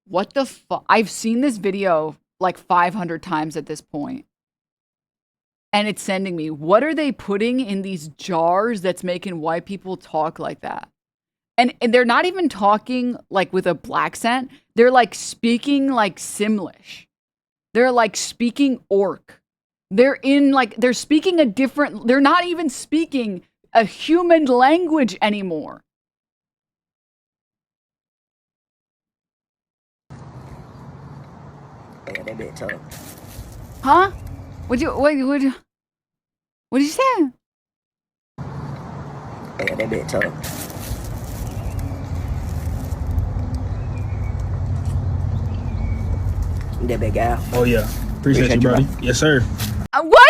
What the fuck? I've seen this video like 500 times at this point. And it's sending me, what are they putting in these jars that's making white people talk like that? And they're not even talking like with a black accent. They're like speaking like Simlish. They're like speaking Orc. They're speaking a different, they're not even speaking a human language anymore. Yeah, that bit tough. Huh? What'd you say? Yeah, that bit tough. That big guy. Oh yeah, appreciate you, buddy. Yes, sir. What?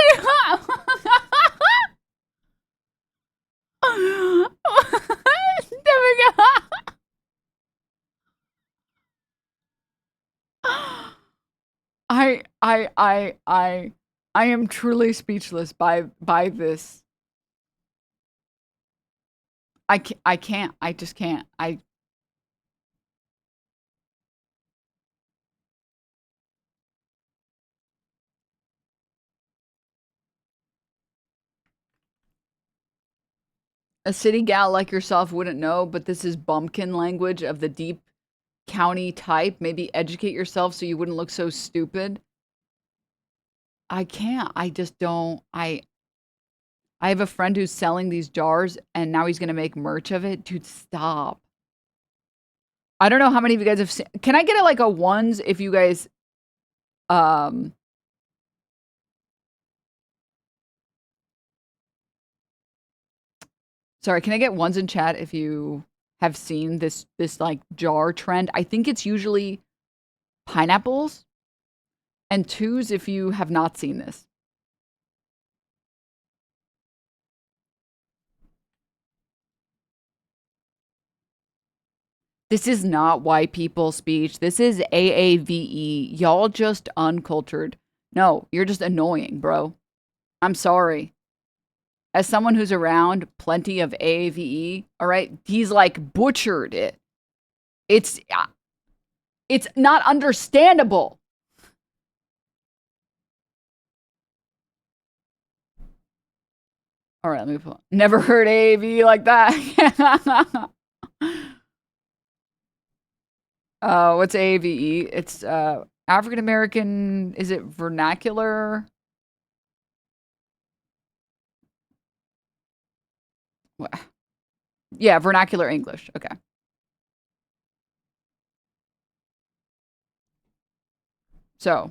I am truly speechless by this. I can't. I just can't. A city gal like yourself wouldn't know, but this is bumpkin language of the deep county type. Maybe educate yourself so you wouldn't look so stupid. I can't. I just don't. I have a friend who's selling these jars and now he's going to make merch of it. Dude, stop. I don't know how many of you guys have seen. Can I get like a ones if you guys Sorry, can I get ones in chat if you have seen this like jar trend? I think it's usually pineapples. And twos if you have not seen this. This is not white people speech. This is AAVE. Y'all just uncultured. No, you're just annoying, bro. I'm sorry. As someone who's around plenty of AAVE, all right, he's like butchered it. It's not understandable. All right, let me pull. Never heard AAVE like that. What's AAVE? It's African American. Is it vernacular? What? Yeah, vernacular English. Okay. So,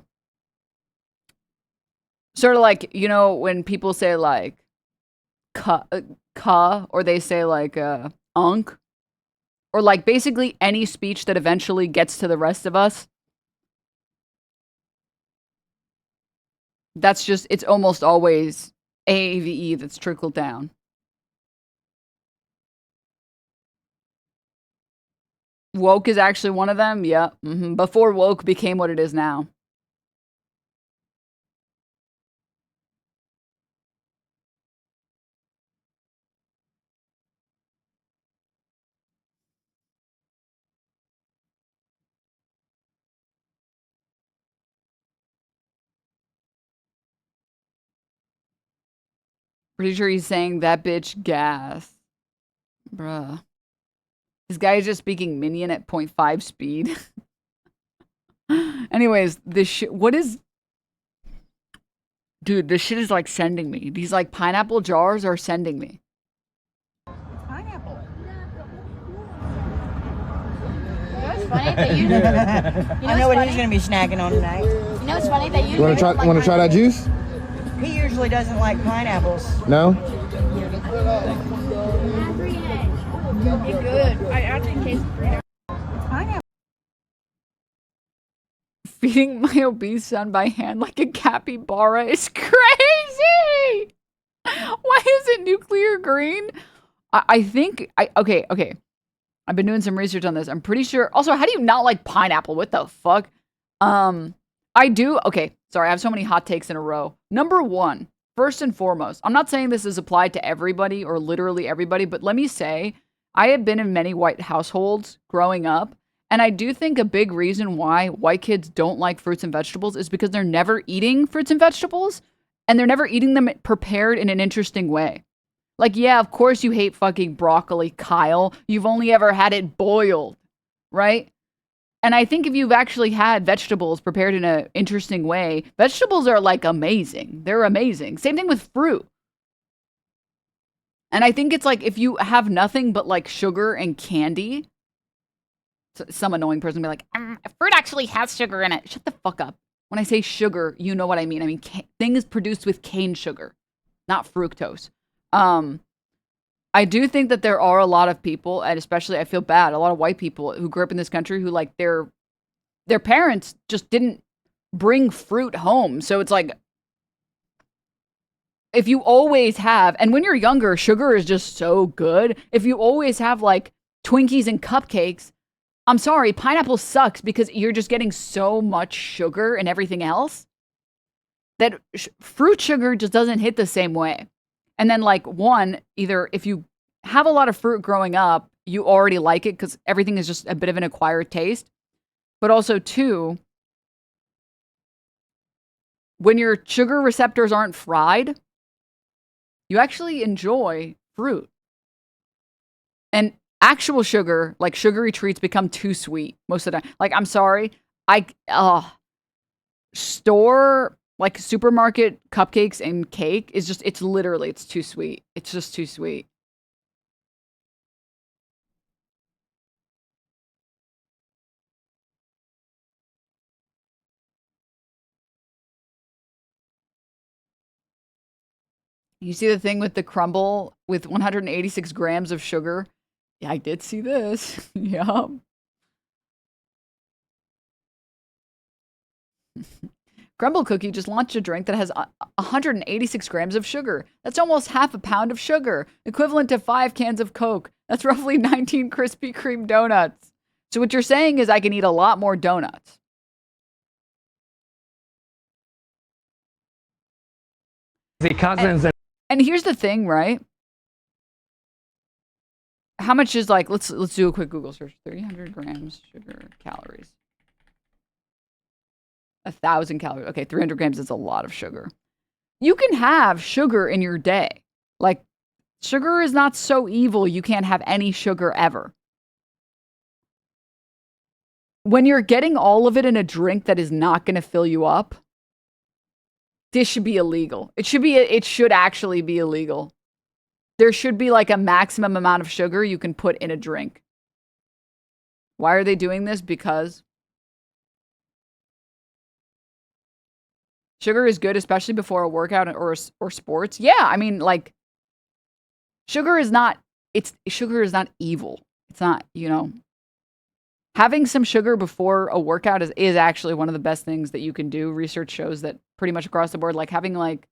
sort of like, you know, when people say like ka, or they say like unk, or like basically any speech that eventually gets to the rest of us. That's just, it's almost always AAVE that's trickled down. Woke is actually one of them. Yeah. Before woke became what it is now. Pretty sure he's saying that bitch gas. Bruh. This guy is just speaking minion at 0.5 speed. Anyways, this shit, what is... Dude, this shit is like sending me. These like pineapple jars are sending me. Pineapple. You know what's funny? They usually, I know what he's going to be snacking on tonight. You know what's funny? They usually want to try that juice? He usually doesn't like pineapples. No? You're good. I actually taste pineapple. Feeding my obese son by hand like a capybara is crazy! Why is it nuclear green? I think... Okay. I've been doing some research on this. I'm pretty sure... Also, how do you not like pineapple? What the fuck? I do... Okay, sorry. I have so many hot takes in a row. Number one, first and foremost, I'm not saying this is applied to everybody or literally everybody, but let me say, I have been in many white households growing up, And I do think a big reason why white kids don't like fruits and vegetables is because they're never eating fruits and vegetables and they're never eating them prepared in an interesting way. Like, yeah, of course you hate fucking broccoli, Kyle. You've only ever had it boiled, right? And I think if you've actually had vegetables prepared in an interesting way, vegetables are like amazing. They're amazing. Same thing with fruit. And I think it's like if you have nothing but like sugar and candy, some annoying person will be like, fruit actually has sugar in it. Shut the fuck up. When I say sugar, you know what I mean. I mean, things produced with cane sugar, not fructose. I do think that there are a lot of people, and especially I feel bad, a lot of white people who grew up in this country who like their parents just didn't bring fruit home. So it's like, if you always have, and when you're younger, sugar is just so good. If you always have like Twinkies and cupcakes, I'm sorry, pineapple sucks because you're just getting so much sugar and everything else that fruit sugar just doesn't hit the same way. And then like either if you have a lot of fruit growing up, you already like it because everything is just a bit of an acquired taste. But also two, when your sugar receptors aren't fried, you actually enjoy fruit. And actual sugar, like sugary treats, become too sweet most of the time. Like, I'm sorry, store like supermarket cupcakes and cake is just, it's too sweet. It's just too sweet. You see the thing with the crumble with 186 grams of sugar? Yeah, I did see this. Yeah. Crumble Cookie just launched a drink that has 186 grams of sugar. That's almost half a pound of sugar, equivalent to 5 cans of Coke. That's roughly 19 Krispy Kreme donuts. So what you're saying is I can eat a lot more donuts. The cousins and here's the thing, right? How much is like, let's do a quick Google search. 300 grams sugar calories. 1,000 calories. Okay, 300 grams is a lot of sugar. You can have sugar in your day. Like, sugar is not so evil you can't have any sugar ever. When you're getting all of it in a drink that is not going to fill you up, this should be illegal. It should actually be illegal. There should be like a maximum amount of sugar you can put in a drink. Why are they doing this? Because sugar is good, especially before a workout or sports. Yeah, I mean, like, sugar is not evil. It's not, having some sugar before a workout is actually one of the best things that you can do. Research shows that pretty much across the board, like having like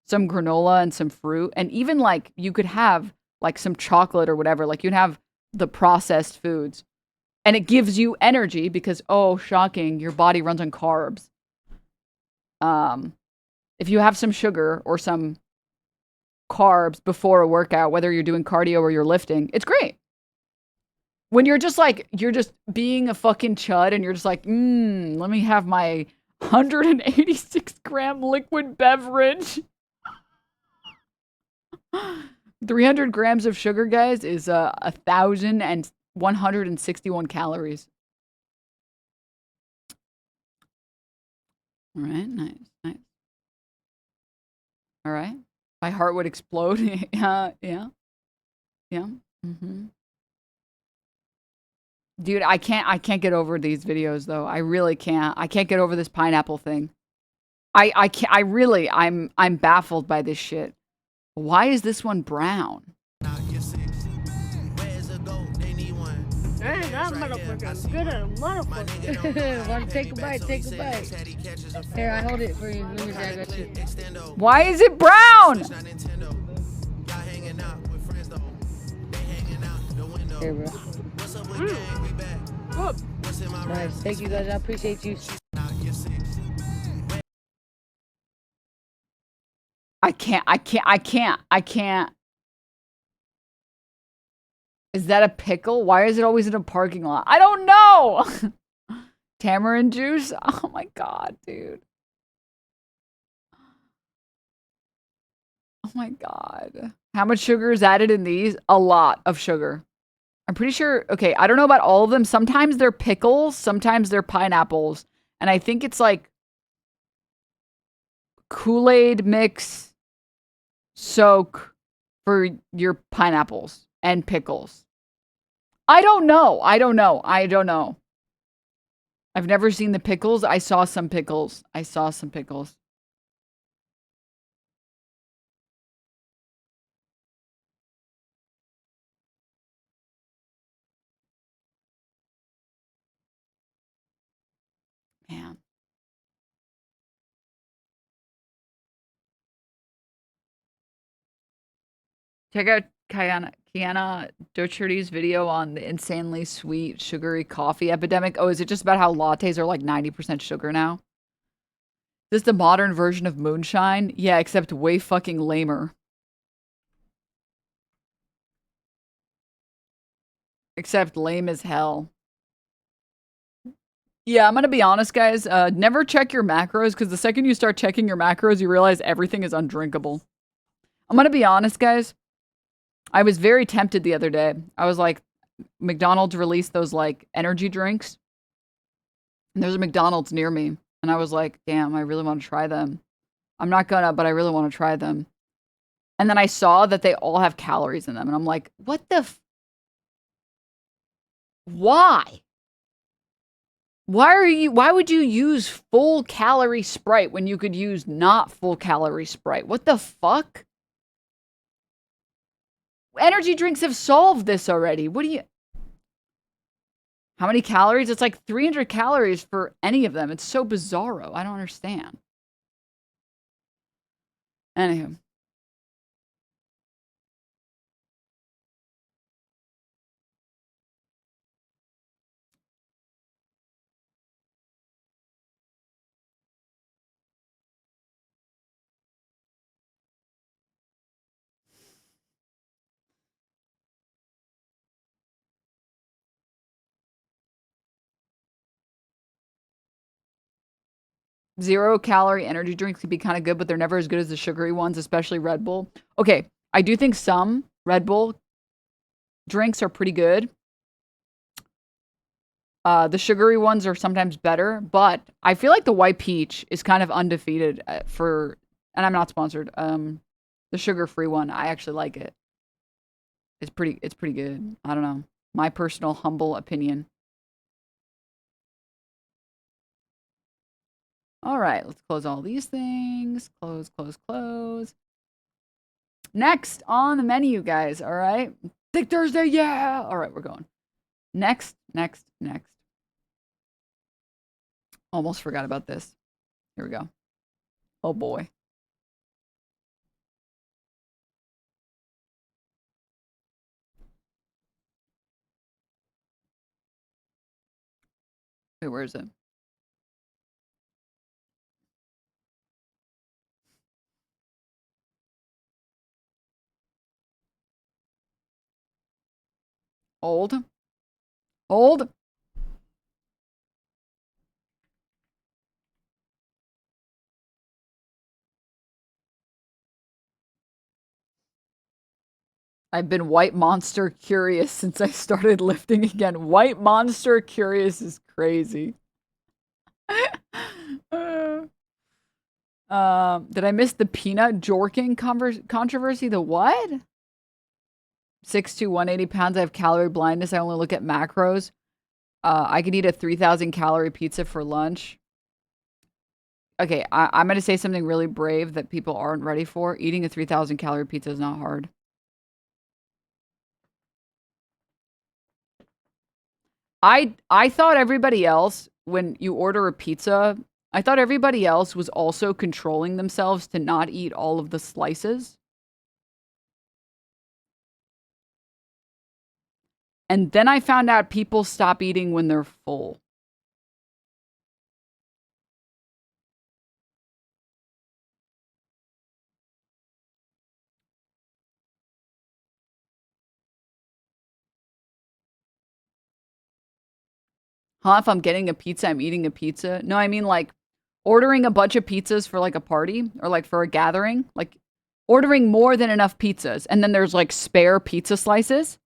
some granola and some fruit, and even like you could have like some chocolate or whatever, like you'd have the processed foods and it gives you energy because, oh, shocking, your body runs on carbs. If you have some sugar or some carbs before a workout, whether you're doing cardio or you're lifting, it's great. When you're just being a fucking chud and you're just like, let me have my 186 gram liquid beverage. 300 grams of sugar, guys, is 1,161 calories. All right, nice. All right. My heart would explode. Yeah. Mm-hmm. Dude, I can't get over these videos though. I really can't. I can't get over this pineapple thing. I'm baffled by this shit. Why is this one brown? Hey, that motherfucker good at a motherfucker. Want to take a bite? Take a bite. Here, I hold it for you. Let me see, I got you. Why is it brown? Here, bro. Nice. Thank you guys. I appreciate you. I can't. Is that a pickle? Why is it always in a parking lot? I don't know. Tamarind juice? Oh my god, dude. Oh my god. How much sugar is added in these? A lot of sugar. I'm pretty sure. Okay, I don't know about all of them. Sometimes they're pickles, sometimes they're pineapples. And I think it's like Kool-Aid mix soak for your pineapples and pickles. I don't know. I don't know. I don't know. I've never seen the pickles. I saw some pickles. I saw some pickles. Man. Check out Kiana Docherty's video on the insanely sweet, sugary coffee epidemic. Oh, is it just about how lattes are like 90% sugar now? Is this the modern version of moonshine? Yeah, except way fucking lamer. Except lame as hell. Yeah, I'm gonna be honest, guys. Never check your macros, because the second you start checking your macros, you realize everything is undrinkable. I'm gonna be honest, guys. I was very tempted the other day. I was like, McDonald's released those like energy drinks. And there's a McDonald's near me. And I was like, damn, I really want to try them. I'm not gonna, but I really want to try them. And then I saw that they all have calories in them. And I'm like, what the why? Why would you use full calorie Sprite when you could use not full calorie Sprite? What the fuck? Energy drinks have solved this already. What do you... How many calories? It's like 300 calories for any of them. It's so bizarro. I don't understand. Anywho. Zero calorie energy drinks can be kind of good, but they're never as good as the sugary ones, especially Red Bull. Okay, I do think some Red Bull drinks are pretty good. The sugary ones are sometimes better, but I feel like the white peach is kind of undefeated for, and I'm not sponsored. The sugar-free one, I actually like it. It's pretty good. I don't know. My personal humble opinion. All right, let's close all these things. Close, close, close. Next on the menu, guys. All right. Thick Thursday, yeah. All right, we're going. Next. Almost forgot about this. Here we go. Oh boy. Wait, where is it? Old. Old. I've been White Monster curious since I started lifting again. White Monster curious is crazy. Did I miss the peanut jorking controversy? The what? 6'2", 180 pounds. I have calorie blindness. I only look at macros. I could eat a 3,000 calorie pizza for lunch. Okay, I'm going to say something really brave that people aren't ready for. Eating a 3,000 calorie pizza is not hard. I thought everybody else, when you order a pizza, I thought everybody else was also controlling themselves to not eat all of the slices. And then I found out people stop eating when they're full. Huh? If I'm getting a pizza, I'm eating a pizza. No, I mean like ordering a bunch of pizzas for like a party or like for a gathering. Like ordering more than enough pizzas. And then there's like spare pizza slices.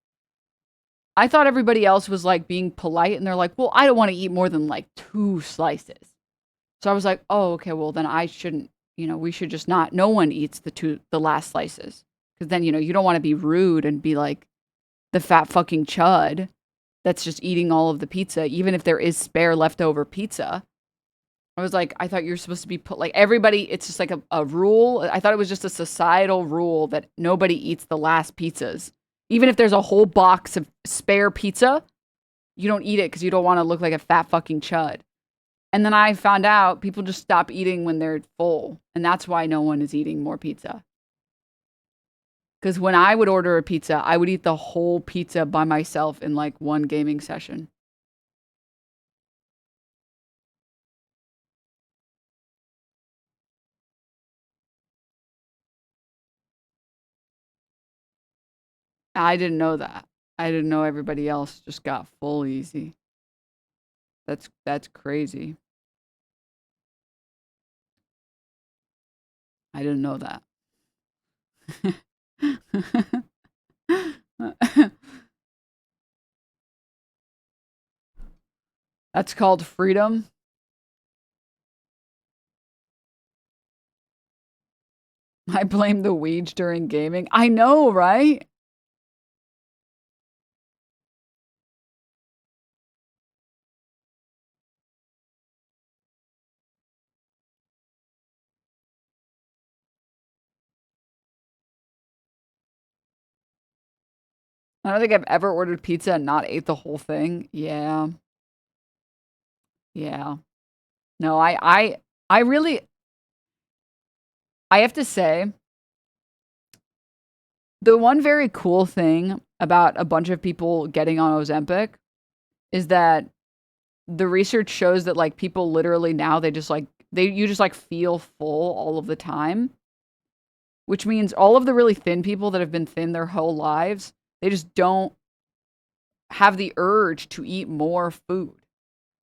I thought everybody else was like being polite and they're like, well, I don't want to eat more than like 2 slices. So I was like, oh, okay, well then I shouldn't, we should just not, no one eats the last slices. Because then, you don't want to be rude and be like the fat fucking chud that's just eating all of the pizza, even if there is spare leftover pizza. I was like, I thought you were supposed to be put like everybody, it's just like a rule. I thought it was just a societal rule that nobody eats the last pizzas. Even if there's a whole box of spare pizza, you don't eat it because you don't want to look like a fat fucking chud. And then I found out people just stop eating when they're full. And that's why no one is eating more pizza. Because when I would order a pizza, I would eat the whole pizza by myself in like one gaming session. I didn't know that. I didn't know everybody else just got full easy. That's crazy. I didn't know that. That's called freedom. I blame the weed during gaming. I know, right? I don't think I've ever ordered pizza and not ate the whole thing. Yeah. Yeah. No, I really, I have to say, the one very cool thing about a bunch of people getting on Ozempic is that the research shows that like people literally now you just like feel full all of the time, which means all of the really thin people that have been thin their whole lives, they just don't have the urge to eat more food.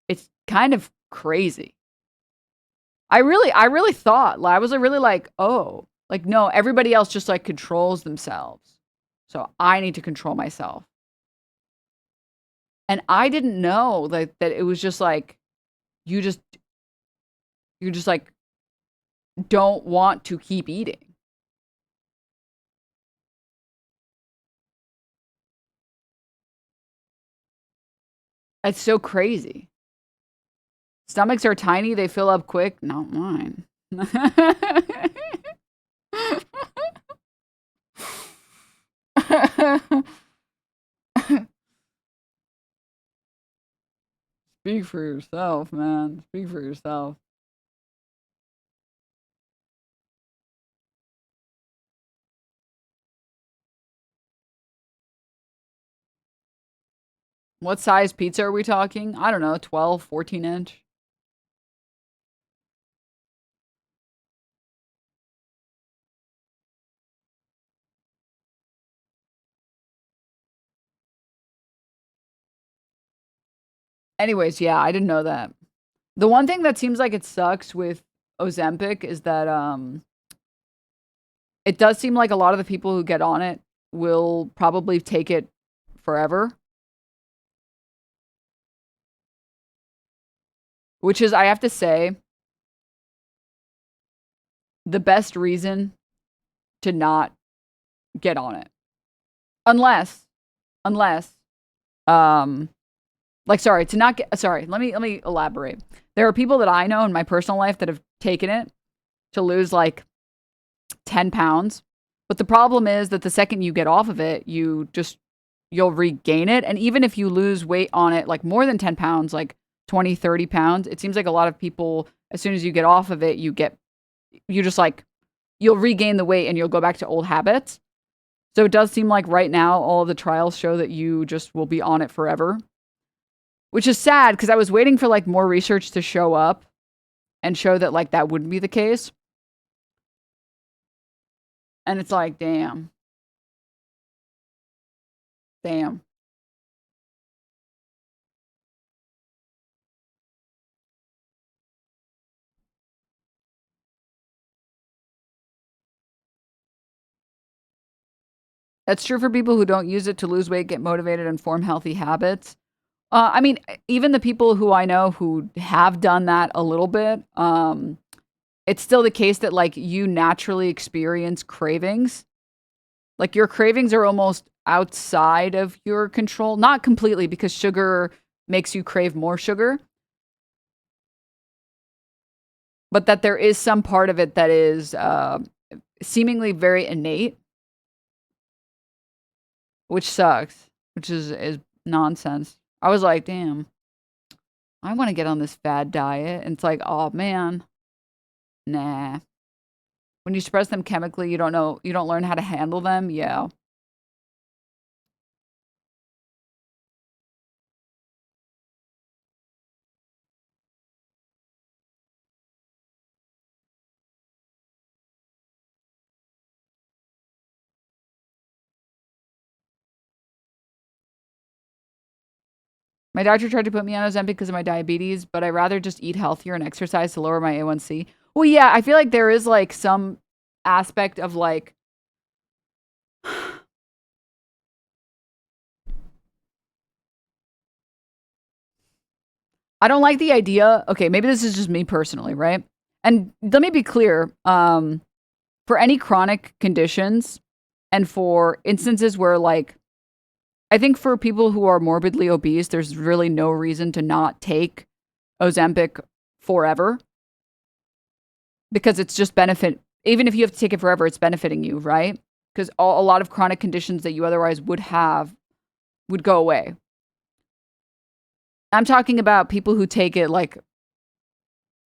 It's kind of crazy. I really thought, I was really like, oh, like, no, everybody else just like controls themselves. So I need to control myself. And I didn't know that it was just like, you just like don't want to keep eating. It's so crazy. Stomachs are tiny, they fill up quick. Not mine. Speak for yourself, man. Speak for yourself. What size pizza are we talking? I don't know, 12, 14 inch? Anyways, yeah, I didn't know that. The one thing that seems like it sucks with Ozempic is that it does seem like a lot of the people who get on it will probably take it forever. Which is, I have to say, the best reason to not get on it. Unless, um, like, sorry, to not get, sorry, let me elaborate. There are people that I know in my personal life that have taken it to lose like 10 pounds. But the problem is that the second you get off of it, you'll regain it. And even if you lose weight on it, like more than 10 pounds, like 20, 30 pounds, it seems like a lot of people, as soon as you get off of it, you'll regain the weight and you'll go back to old habits. So it does seem like right now, all of the trials show that you just will be on it forever, which is sad because I was waiting for like more research to show up and show that like that wouldn't be the case. And it's like, damn. Damn. That's true for people who don't use it to lose weight, get motivated, and form healthy habits. I mean, even the people who I know who have done that a little bit, it's still the case that like you naturally experience cravings. Like your cravings are almost outside of your control. Not completely, because sugar makes you crave more sugar. But that there is some part of it that is seemingly very innate, which sucks, which is nonsense. I was like, damn, I want to get on this fad diet. And it's like, oh man, nah. When you suppress them chemically, you don't learn how to handle them. Yeah. My doctor tried to put me on Ozempic because of my diabetes, but I rather just eat healthier and exercise to lower my A1C. Well, yeah, I feel like there is like some aspect of like I don't like the idea. Okay, maybe this is just me personally, right? And let me be clear. For any chronic conditions and for instances where like I think for people who are morbidly obese, there's really no reason to not take Ozempic forever because it's just benefit. Even if you have to take it forever, it's benefiting you, right? Because a lot of chronic conditions that you otherwise would have would go away. I'm talking about people who take it, like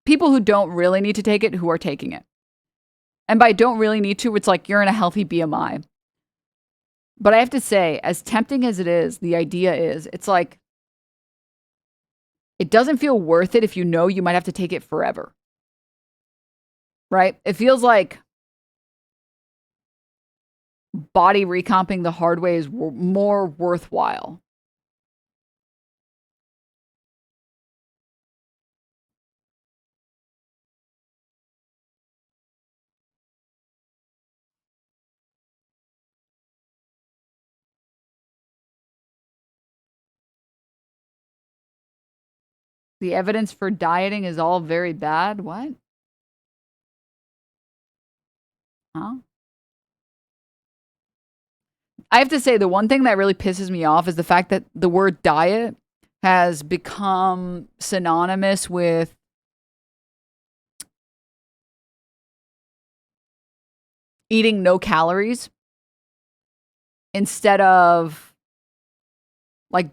people who don't really need to take it, who are taking it. And by don't really need to, it's like you're in a healthy BMI. But I have to say, as tempting as it is, the idea is, it's like, it doesn't feel worth it if you know you might have to take it forever. Right? It feels like body recomping the hard way is more worthwhile. The evidence for dieting is all very bad. What? Huh? I have to say, the one thing that really pisses me off is the fact that the word diet has become synonymous with eating no calories instead of, like,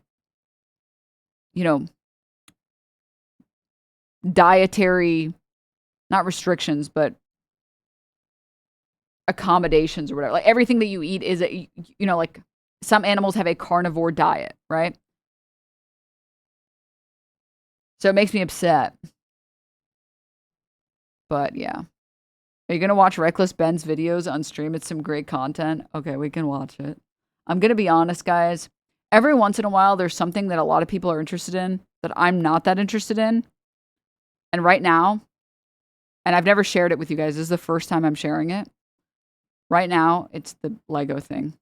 you know, dietary, not restrictions, but accommodations or whatever. Like everything that you eat is, like some animals have a carnivore diet, right? So it makes me upset. But yeah. Are you going to watch Reckless Ben's videos on stream? It's some great content. Okay, we can watch it. I'm going to be honest, guys. Every once in a while, there's something that a lot of people are interested in that I'm not that interested in. And right now, and I've never shared it with you guys. This is the first time I'm sharing it. Right now, it's the Lego thing.